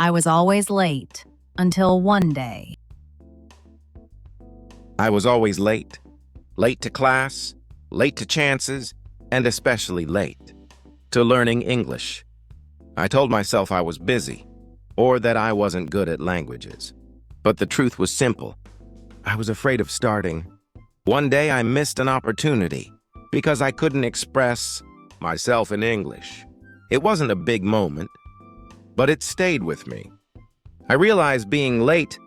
I was always late until one day. I was always late. Late to class, late to chances, and especially late to learning English. I told myself I was busy, or that I wasn't good at languages. But the truth was simple. I was afraid of starting. One day I missed an opportunity because I couldn't express myself in English. It wasn't a big moment, but it stayed with me. I realized being late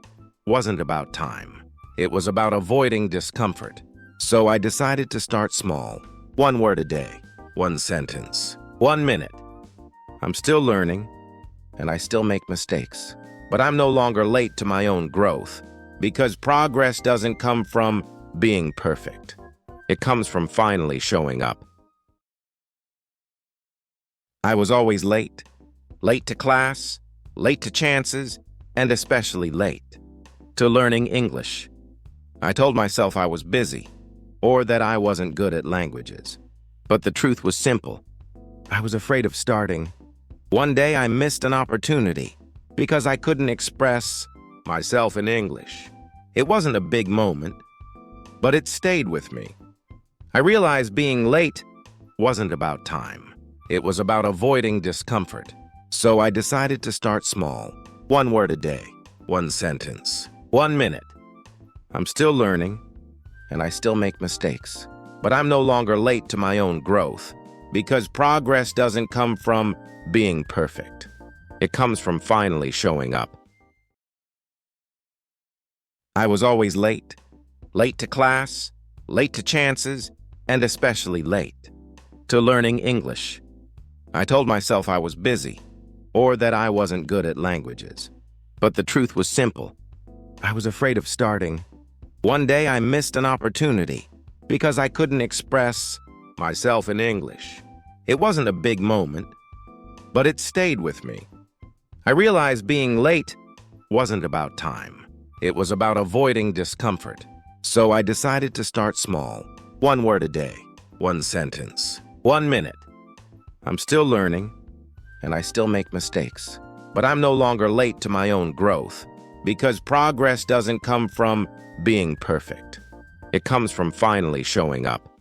wasn't about time. It was about avoiding discomfort. So I decided to start small. 1 word a day, 1 sentence, 1 minute. I'm still learning, and I still make mistakes. But I'm no longer late to my own growth, because progress doesn't come from being perfect. It comes from finally showing up. I was always late. Late to class, late to chances, and especially late to learning English. I told myself I was busy, or that I wasn't good at languages. But the truth was simple. I was afraid of starting. One day I missed an opportunity because I couldn't express myself in English. It wasn't a big moment, but it stayed with me. I realized being late wasn't about time. It was about avoiding discomfort. So I decided to start small. 1 word a day, 1 sentence, 1 minute. I'm still learning, and I still make mistakes. But I'm no longer late to my own growth, because progress doesn't come from being perfect. It comes from finally showing up. I was always late. Late to class, late to chances, and especially late to learning English. I told myself I was busy, or that I wasn't good at languages. But the truth was simple. I was afraid of starting. One day I missed an opportunity because I couldn't express myself in English. It wasn't a big moment, but it stayed with me. I realized being late wasn't about time. It was about avoiding discomfort. So I decided to start small. 1 word a day, 1 sentence, 1 minute. I'm still learning, and I still make mistakes. But I'm no longer late to my own growth, because progress doesn't come from being perfect. It comes from finally showing up.